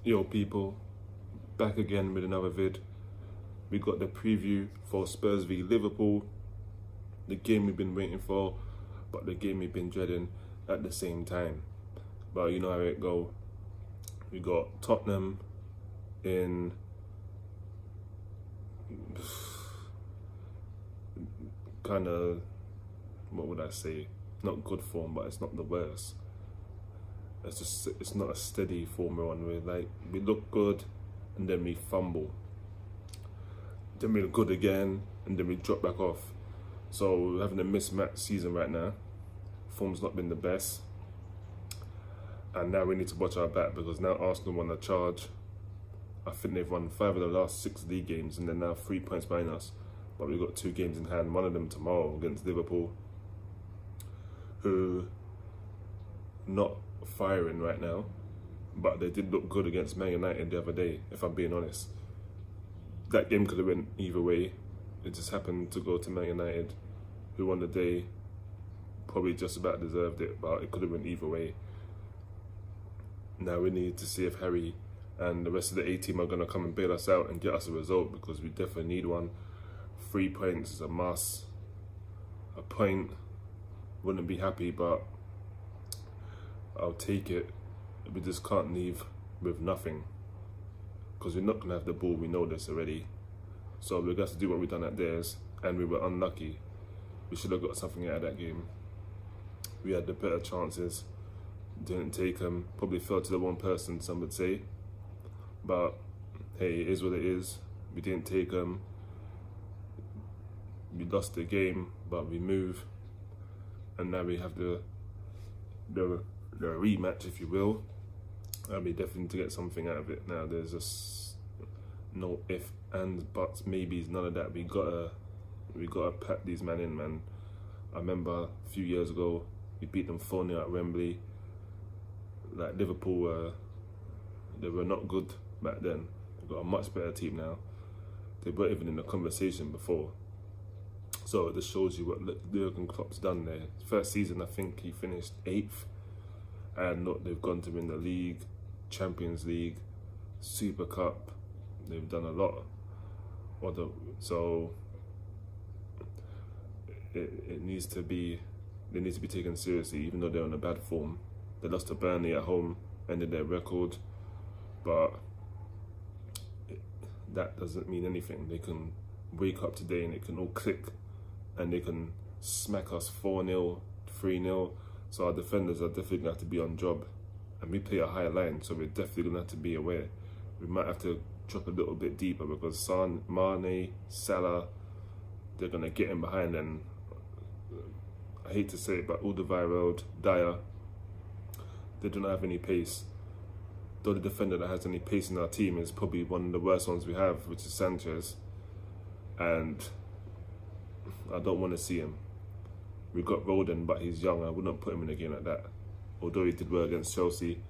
Yo people, back again with another vid. We got the preview for Spurs v Liverpool, the game we've been waiting for, but the game we've been dreading at the same time. But you know how it go. We got Tottenham in kind of, what would I say, not good form, but it's not the worst. It's not a steady form we're on. We look good and then we fumble, then we look good again and then we drop back off. So we're having a mismatched season right now. Form's not been the best, and now we need to watch our back because now Arsenal won the charge. I think they've won 5 of the last 6 league games and they're now 3 points behind us, but we've got 2 games in hand, one of them tomorrow against Liverpool, who not firing right now, but they did look good against Man United the other day, if I'm being honest. That game could have went either way. It just happened to go to Man United, who won the day, probably just about deserved it, but it could have went either way. Now we need to see if Harry and the rest of the A-team are going to come and bail us out and get us a result, because we definitely need one. 3 points is a must. A point, wouldn't be happy, but I'll take it. We just can't leave with nothing, because we're not going to have the ball. We know this already. So we've got to do what we've done at theirs, and we were unlucky. We should have got something out of that game. We had the better chances, didn't take them. Probably fell to the one person, some would say. But hey, it is what it is. We didn't take them. We lost the game, but we move. And now we have the rematch, if you will. And we definitely need to get something out of it. Now there's just no if, ands, buts, maybes, none of that. We gotta pack these men in, man. I remember a few years ago, we beat them 4-0 at Wembley. Like Liverpool they were not good back then. They've got a much better team now. They weren't even in the conversation before. So it just shows you what Jurgen Klopp's done there. First season, I think he finished 8th. And look, they've gone to win the league, Champions League, Super Cup. They've done a lot. So it needs to be, they need to be taken seriously, even though they're on a bad form. They lost to Burnley at home, ended their record, but that doesn't mean anything. They can wake up today and it can all click, and they can smack us 4-0, 3-0. So our defenders are definitely going to have to be on job. And we play a higher line, so we're definitely going to have to be aware. We might have to drop a little bit deeper, because Son, Mane, Salah, they're going to get in behind, and I hate to say it, but Alderweireld, Dyer, they do not have any pace. The only defender that has any pace in our team is probably one of the worst ones we have, which is Sanchez. And I don't want to see him. We've got Roden, but he's young. I wouldn't put him in a game like that. Although he did well against Chelsea,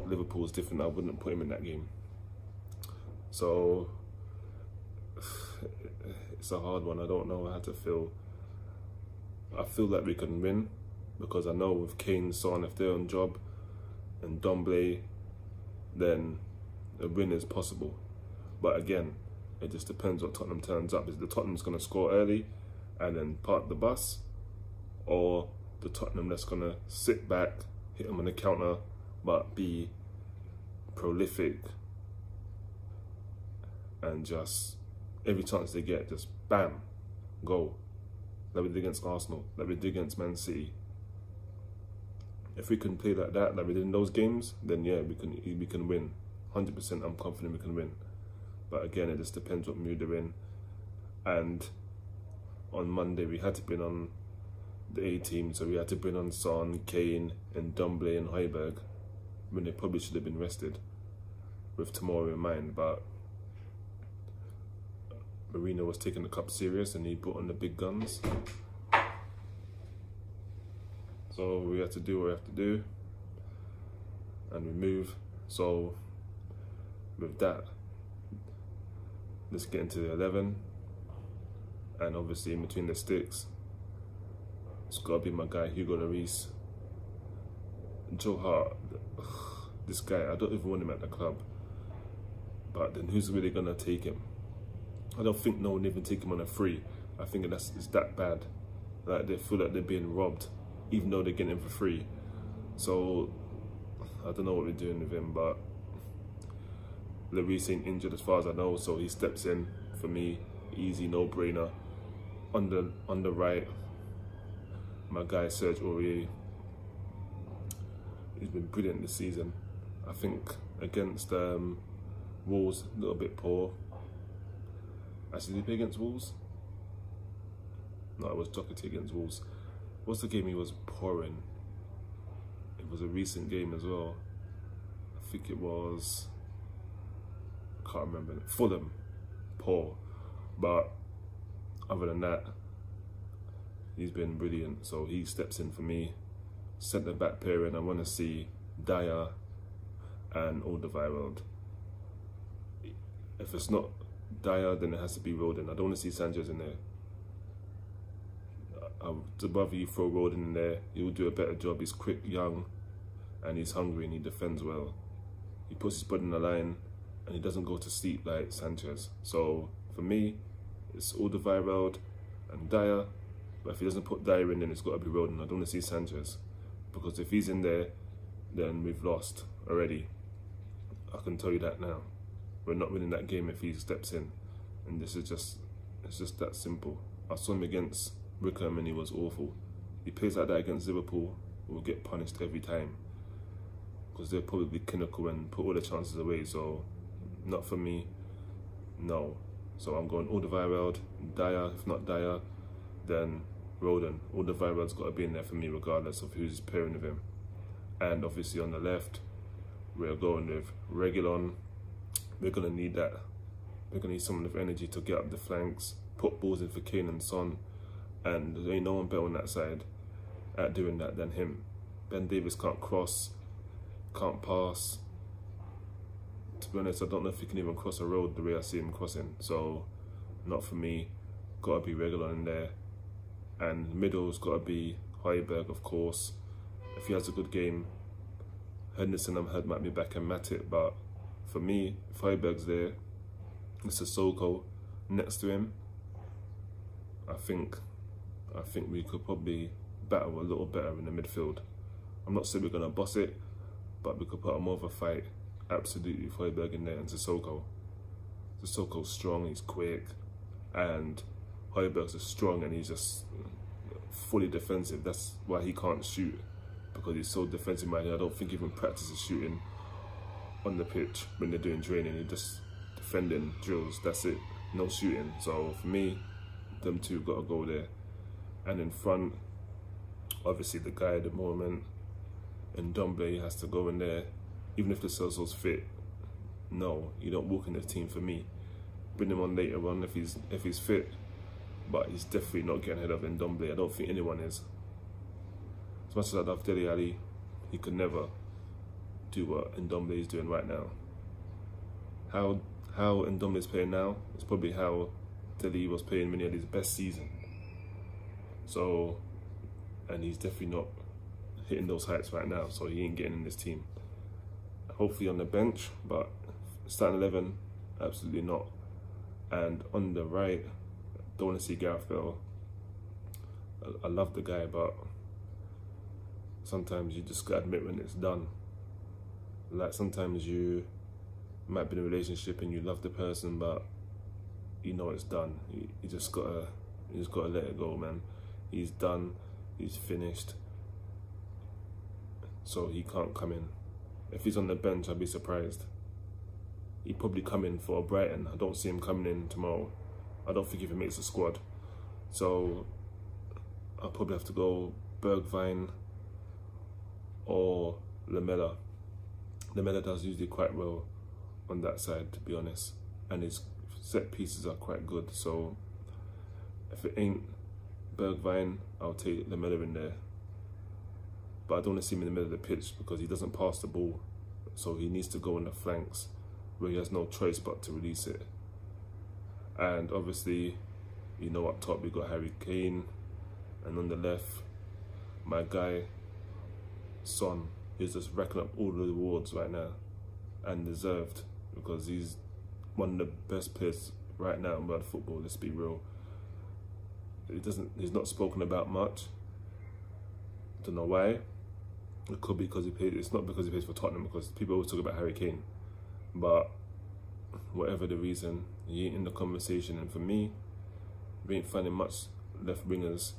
Liverpool's different. I wouldn't put him in that game. So it's a hard one. I don't know how to feel. I feel like we can win, because I know with Kane, Son, if they're on job, and Domblé, then a win is possible. But again, it just depends what Tottenham turns up. Is the Tottenham's going to score early and then park the bus, or the Tottenham that's going to sit back, hit them on the counter, but be prolific and just every chance they get, just bam, goal. Like we did against Arsenal, like we did against Man City. If we can play like that, like we did in those games, then yeah, we can win. 100%, I'm confident we can win. But again, it just depends what mood they're in. And on Monday, we had to bring on the A-team, so we had to bring on Son, Kane, and Domblé and Højbjerg, when they probably should have been rested with tomorrow in mind. But Mourinho was taking the cup serious, and he brought on the big guns. So we have to do what we have to do, and we move. So with that, let's get into the 11. And obviously in between the sticks, it's got to be my guy Hugo Lloris. Joe Hart, this guy, I don't even want him at the club. but then who's really gonna take him? I don't think no one even take him on a free. I think it's that bad. Like they feel like they're being robbed, even though they're getting him for free. So I don't know what we're doing with him, but Lloris ain't injured as far as I know, so he steps in for me. Easy, no brainer. On the right, my guy Serge Aurier. He's been brilliant this season. I think against Wolves, a little bit poor. Actually, did he play against Wolves? No, it was Doherty against Wolves. What's the game he was poor in? It was a recent game as well. I think it was, I can't remember. Fulham, poor. But other than that, he's been brilliant. So he steps in for me. Centre back pairing, I want to see Dyer and Alderweireld. If it's not Dyer, then it has to be Rodon. I don't want to see Sanchez in there. I'd rather you throw Rodon in there. He'll do a better job. He's quick, young, and he's hungry, and he defends well. He puts his body in the line, and he doesn't go to sleep like Sanchez. So for me, it's Alderweireld and Dyer. But if he doesn't put Dyer in, then it's got to be Rodon. I don't want to see Sanchez, because if he's in there, then we've lost already. I can tell you that now. We're not winning that game if he steps in, and it's just that simple. I saw him against Wickham and he was awful. He plays like that against Liverpool, we'll get punished every time, because they'll probably be clinical and put all the chances away. So not for me, no. So I'm going Alderweireld, Dyer. If not Dyer, then Rodon. Alderweireld's got to be in there for me regardless of who's pairing with him. And obviously on the left, we're going with Reguilon. We're going to need that. We're going to need someone with energy to get up the flanks, put balls in for Kane and Son, and there ain't no one better on that side at doing that than him. Ben Davies can't cross, can't pass. To be honest, I don't know if he can even cross a road the way I see him crossing. So not for me. Got to be Reguilon in there. And middle's got to be Højbjerg, of course. If he has a good game, Henderson, I'm heard, might be back and Matip. But for me, if Højbjerg's there, it's Sissoko next to him. I think we could probably battle a little better in the midfield. I'm not saying we're gonna boss it, but we could put a more of a fight. Absolutely, with Højbjerg in there and Sissoko. Sissoko's strong, he's quick, and Højbjerg's is strong and he's just fully defensive. That's why he can't shoot, because he's so defensive minded. I don't think he even practices shooting on the pitch when they're doing training. He just defending drills, that's it, no shooting. So for me, them two got to go there. And in front, obviously the guy at the moment, and Ndombele has to go in there. Even if the Celso's fit, no, you don't walk in the team for me. Bring him on later on if he's fit, but he's definitely not getting ahead of Ndombele. I don't think anyone is. As much as I love Dele Alli, he could never do what Ndombele is doing right now. How Ndombele is playing now is probably how Dele was playing when he had his best season. So, and he's definitely not hitting those heights right now, so he ain't getting in this team. Hopefully on the bench, but starting 11, absolutely not. And on the right, don't want to see Gareth Bale. I love the guy, but sometimes you just gotta admit when it's done. Like sometimes you might be in a relationship and you love the person, but you know it's done. You just gotta let it go, man. He's done. He's finished. So he can't come in. If he's on the bench, I'd be surprised. He'd probably come in for Brighton. I don't see him coming in tomorrow. I don't think he even makes the squad. So I'll probably have to go Bergwijn or Lamela. Lamela does usually quite well on that side, to be honest. And his set pieces are quite good. So if it ain't Bergwijn, I'll take Lamela in there. But I don't want to see him in the middle of the pitch because he doesn't pass the ball. So he needs to go on the flanks where he has no choice but to release it. And obviously, you know, up top we got Harry Kane. And on the left, my guy, Son, is just racking up all the awards right now. And deserved, because he's one of the best players right now in world football. Let's be real. He's not spoken about much. Don't know why. It could be because he plays. It's not because he plays for Tottenham, because people always talk about Harry Kane. But whatever the reason, he ain't in the conversation. And for me, we ain't finding much left wingers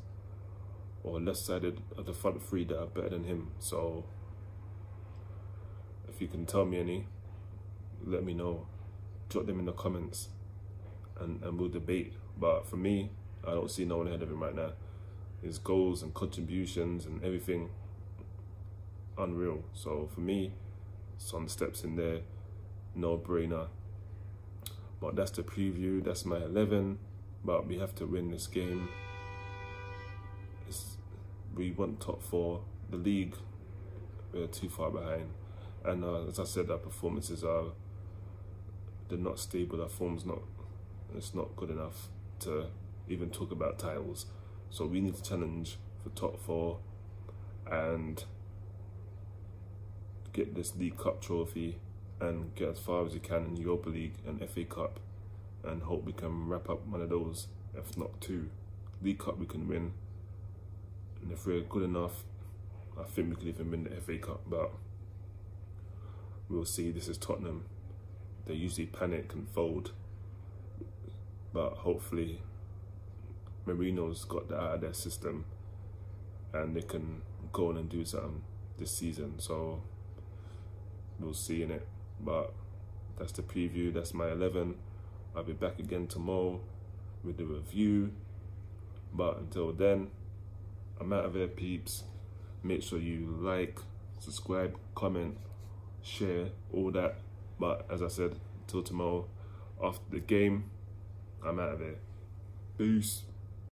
or left-sided of the front three that are better than him. So if you can tell me any, let me know. Drop them in the comments and we'll debate. But for me, I don't see no one ahead of him right now. His goals and contributions and everything, unreal. So for me, Son steps in there, no brainer. But that's the preview. That's my 11. But we have to win this game. We want top 4. The league, we're too far behind. And as I said, our performances they're not stable. Our form's it's not good enough to even talk about titles. So we need to challenge for top 4 and get this League Cup trophy and get as far as we can in Europa League and FA Cup, and hope we can wrap up one of those, if not 2. League Cup we can win, and if we're good enough, I think we could even win the FA Cup, but we'll see. This is Tottenham. They usually panic and fold, but hopefully Marino's got that out of their system and they can go on and do something this season. So we'll see in it. But that's the preview. That's my 11. I'll be back again tomorrow with the review. But until then, I'm out of here, peeps. Make sure you like, subscribe, comment, share, all that. But as I said, until tomorrow, after the game, I'm out of here. Peace.